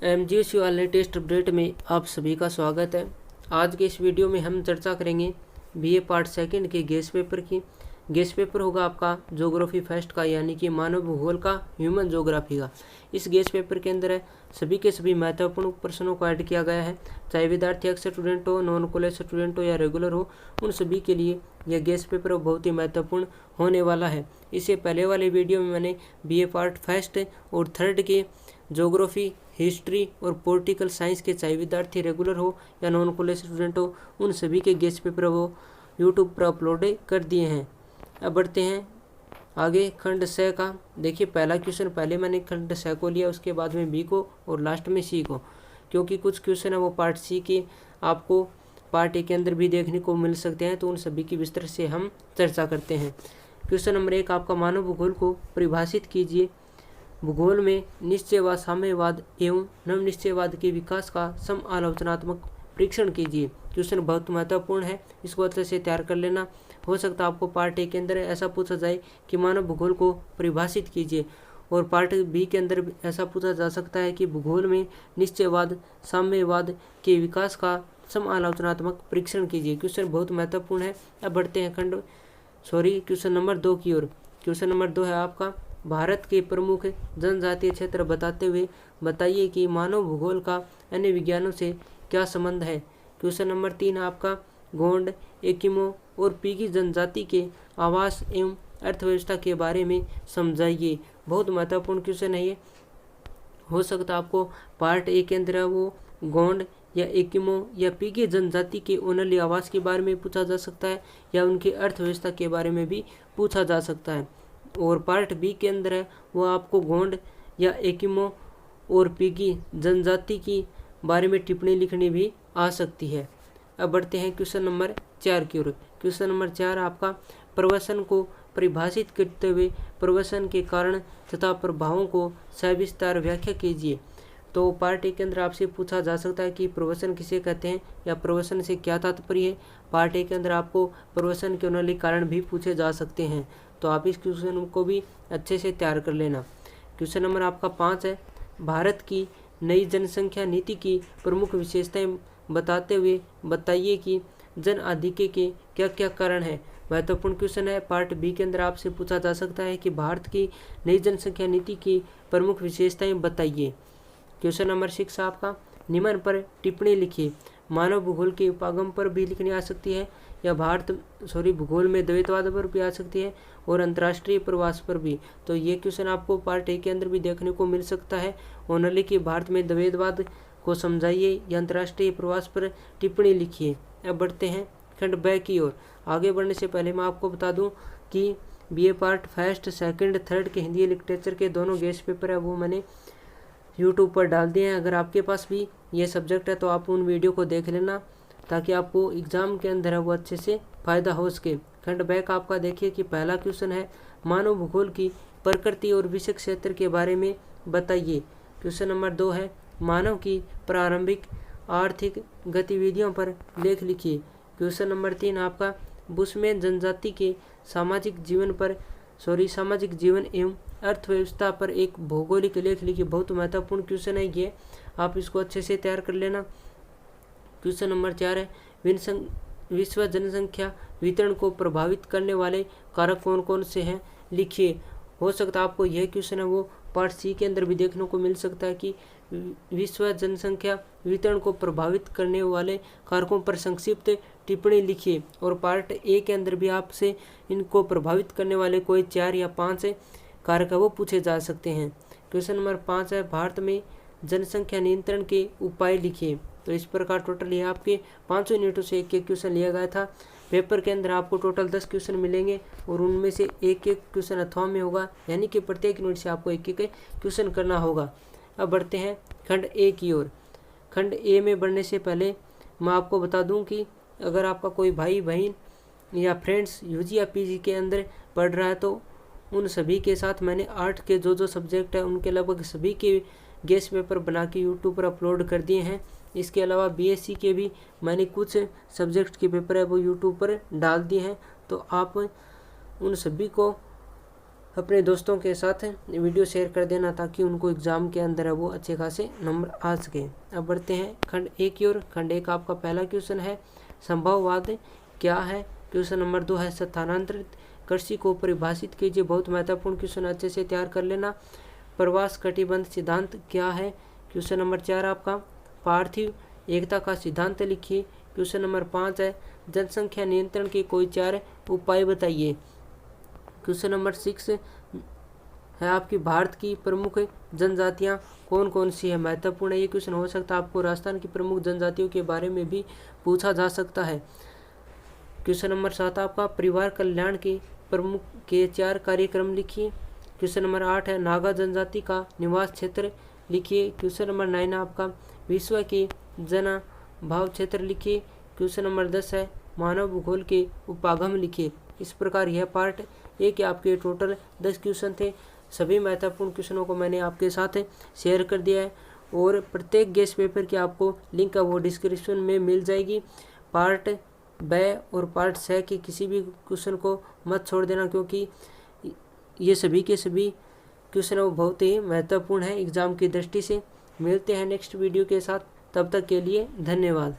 MGSU online test update में आप सभी का स्वागत है। आज के इस वीडियो में हम चर्चा करेंगे बीए पार्ट सेकंड के गेस्ट पेपर की। गेस्ट पेपर होगा आपका ज्योग्राफी फर्स्ट का, यानी कि मानव भूगोल का, ह्यूमन ज्योग्राफी का। इस गेस्ट पेपर के अंदर सभी के सभी महत्वपूर्ण प्रश्नों को ऐड किया गया है, चाहे विद्यार्थी एक्स स्टूडेंट हो, नॉन कॉलेज स्टूडेंट हो या रेगुलर हो, उन सभी के लिए यह गेस्ट पेपर बहुत ही महत्वपूर्ण होने वाला है। इससे पहले वाले वीडियो में मैंने बीए पार्ट फर्स्ट और थर्ड के ज्योग्राफी, हिस्ट्री और पॉलिटिकल साइंस के, चाहे विद्यार्थी रेगुलर हो या नॉन कॉलेज स्टूडेंट हो, उन सभी के गेस्ट पेपर वो यूट्यूब पर अपलोड कर दिए हैं। अब बढ़ते हैं आगे खंड स का। देखिए पहला क्वेश्चन पहले मैंने खंड स को लिया, उसके बाद में बी को और लास्ट में सी को, क्योंकि कुछ क्वेश्चन है वो पार्ट सी के आपको पार्ट ए के अंदर भी देखने को मिल सकते हैं, तो उन सभी की विस्तार से हम चर्चा करते हैं। क्वेश्चन नंबर 1 आपका, मानव भूगोल को परिभाषित कीजिए। भूगोल में निश्चयवाद, साम्यवाद एवं नवनिश्चयवाद के विकास का सम आलोचनात्मक परीक्षण कीजिए। क्वेश्चन बहुत महत्वपूर्ण है, इसको अच्छे से तैयार कर लेना। हो सकता है आपको पार्ट ए के अंदर ऐसा पूछा जाए कि मानव भूगोल को परिभाषित कीजिए, और पार्ट बी के अंदर ऐसा पूछा जा सकता है कि भूगोल में निश्चयवाद, साम्यवाद के विकास का सम आलोचनात्मक परीक्षण कीजिए। क्वेश्चन बहुत महत्वपूर्ण है। अब बढ़ते हैं क्वेश्चन नंबर 2 की ओर। क्वेश्चन नंबर 2 है आपका, भारत के प्रमुख जनजातीय क्षेत्र बताते हुए बताइए कि मानव भूगोल का अन्य विज्ञानों से क्या संबंध है। क्वेश्चन नंबर 3 आपका, गोंड, एकिमो और पीगी जनजाति के आवास एवं अर्थव्यवस्था के बारे में समझाइए। बहुत महत्वपूर्ण क्वेश्चन है ये। हो सकता है आपको पार्ट ए के अंदर वो गोंड या एकिमो या पीगी जनजाति के ओनली आवास के बारे में पूछा जा सकता है, या उनकी अर्थव्यवस्था के बारे में भी पूछा जा सकता है। और पार्ट बी के अंदर है वो आपको गोंड या एकिमो और पीगी जनजाति की बारे में टिप्पणी लिखनी भी आ सकती है। अब बढ़ते हैं क्वेश्चन नंबर 4 की ओर। क्वेश्चन नंबर 4 आपका, प्रवसन को परिभाषित करते हुए प्रवसन के कारण तथा प्रभावों को सविस्तार व्याख्या कीजिए। तो पार्ट ए के अंदर आपसे पूछा जा सकता है कि प्रवसन किसे कहते हैं या प्रवसन से क्या तात्पर्य है। पार्ट ए के अंदर आपको प्रवसन के अनेक कारण भी पूछे जा सकते हैं, तो आप इस क्वेश्चन को भी अच्छे से तैयार कर लेना। क्वेश्चन नंबर आपका 5 है, भारत की नई जनसंख्या नीति की प्रमुख विशेषताएं बताते हुए बताइए कि जन आधिक्य के क्या क्या कारण है। महत्वपूर्ण क्वेश्चन है। पार्ट बी के अंदर आपसे पूछा जा सकता है कि भारत की नई जनसंख्या नीति की प्रमुख विशेषताएं बताइए। क्वेश्चन नंबर 6 आपका, निम्न पर टिप्पणी लिखिए। मानव भूगोल के उपागम पर भी लिखनी आ सकती है, या भूगोल में द्वैतवाद पर भी आ सकती है, और अंतर्राष्ट्रीय प्रवास पर भी। तो ये क्वेश्चन आपको पार्ट ए के अंदर भी देखने को मिल सकता है। ओनली कि भारत में द्वैतवाद को समझाइए या अंतर्राष्ट्रीय प्रवास पर टिप्पणी लिखिए। अब बढ़ते हैं खंड ब की ओर। आगे बढ़ने से पहले मैं आपको बता दूं कि BA part first, second, third के हिंदी लिटरेचर के दोनों गेस्ट पेपर है वो मैंने यूट्यूब पर डाल दिए हैं। अगर आपके पास भी ये सब्जेक्ट है तो आप उन वीडियो को देख लेना, ताकि आपको एग्जाम के अंदर है वो अच्छे से फायदा हो सके। खंड ब का आपका देखिए कि पहला क्वेश्चन है, मानव भूगोल की प्रकृति और विषय क्षेत्र के बारे में बताइए। क्वेश्चन नंबर 2 है, मानव की प्रारंभिक आर्थिक गतिविधियों पर लेख लिखिए। क्वेश्चन नंबर 3 आपका, बुशमैन जनजाति के सामाजिक जीवन एवं अर्थव्यवस्था पर एक भौगोलिक लेख लिखिए। बहुत महत्वपूर्ण क्वेश्चन है ये, आप इसको अच्छे से तैयार कर लेना। क्वेश्चन नंबर 4 है, विश्व जनसंख्या वितरण को प्रभावित करने वाले कारक कौन कौन से हैं, लिखिए। हो सकता है आपको यह क्वेश्चन है वो पार्ट सी के अंदर भी देखने को मिल सकता है कि विश्व जनसंख्या वितरण को प्रभावित करने वाले कारकों पर संक्षिप्त टिप्पणी लिखिए। और पार्ट ए के अंदर भी आपसे इनको प्रभावित करने वाले कोई 4 या 5 कारक वो पूछे जा सकते हैं। क्वेश्चन नंबर 5 है, भारत में जनसंख्या नियंत्रण के उपाय लिखिए। तो इस प्रकार टोटल ये आपके 500 यूनिटों से एक क्वेश्चन लिया गया था। पेपर के अंदर आपको टोटल 10 क्वेश्चन मिलेंगे, और उनमें से एक क्वेश्चन अथवा में होगा, यानी कि प्रत्येक यूनिट से आपको एक क्वेश्चन करना होगा। अब बढ़ते हैं खंड ए की ओर। खंड ए में बढ़ने से पहले मैं आपको बता दूं कि अगर आपका कोई भाई बहन या फ्रेंड्स यूजी या पीजी के अंदर पढ़ रहा है, तो उन सभी के साथ मैंने आर्ट के जो सब्जेक्ट है उनके लगभग सभी के गेस्ट पेपर बना के यूट्यूब पर अपलोड कर दिए हैं। इसके अलावा बीएससी के भी मैंने कुछ सब्जेक्ट के पेपर है वो यूट्यूब पर डाल दिए हैं, तो आप उन सभी को अपने दोस्तों के साथ वीडियो शेयर कर देना ताकि उनको एग्ज़ाम के अंदर है वो अच्छे खासे नंबर आ सके। अब बढ़ते हैं खंड 1 की ओर। खंड 1 आपका पहला क्वेश्चन है संभववाद क्या है। क्वेश्चन नंबर 2 है स्थानांतरित कृषि को परिभाषित कीजिए। बहुत महत्वपूर्ण क्वेश्चन, अच्छे से तैयार कर लेना। प्रवास कटिबंध सिद्धांत क्या है। क्वेश्चन नंबर 4 आपका पार्थिव एकता का सिद्धांत लिखिए। क्वेश्चन नंबर 5 है जनसंख्या नियंत्रण के कोई 4 उपाय बताइए। क्वेश्चन नंबर 6 है आपकी भारत की प्रमुख जनजातियां कौन कौन सी है। महत्वपूर्ण है ये क्वेश्चन, हो सकता है आपको राजस्थान की प्रमुख जनजातियों के बारे में भी पूछा जा सकता है। क्वेश्चन नंबर 7 आपका परिवार कल्याण के प्रमुख के 4 कार्यक्रम लिखिए। क्वेश्चन नंबर 8 है नागा जनजाति का निवास क्षेत्र लिखिए। क्वेश्चन नंबर 9 आपका विश्व के जना भाव क्षेत्र लिखिए। क्वेश्चन नंबर 10 है मानव भूगोल के उपागम लिखिए। इस प्रकार यह पार्ट 1 के आपके टोटल 10 क्वेश्चन थे। सभी महत्वपूर्ण क्वेश्चनों को मैंने आपके साथ शेयर कर दिया है और प्रत्येक गेस्ट पेपर की आपको लिंक है वो डिस्क्रिप्शन में मिल जाएगी। पार्ट ब और पार्ट स के किसी भी क्वेश्चन को मत छोड़ देना, क्योंकि ये सभी के सभी क्वेश्चन वो बहुत ही महत्वपूर्ण है एग्ज़ाम की दृष्टि से। मिलते हैं नेक्स्ट वीडियो के साथ, तब तक के लिए धन्यवाद।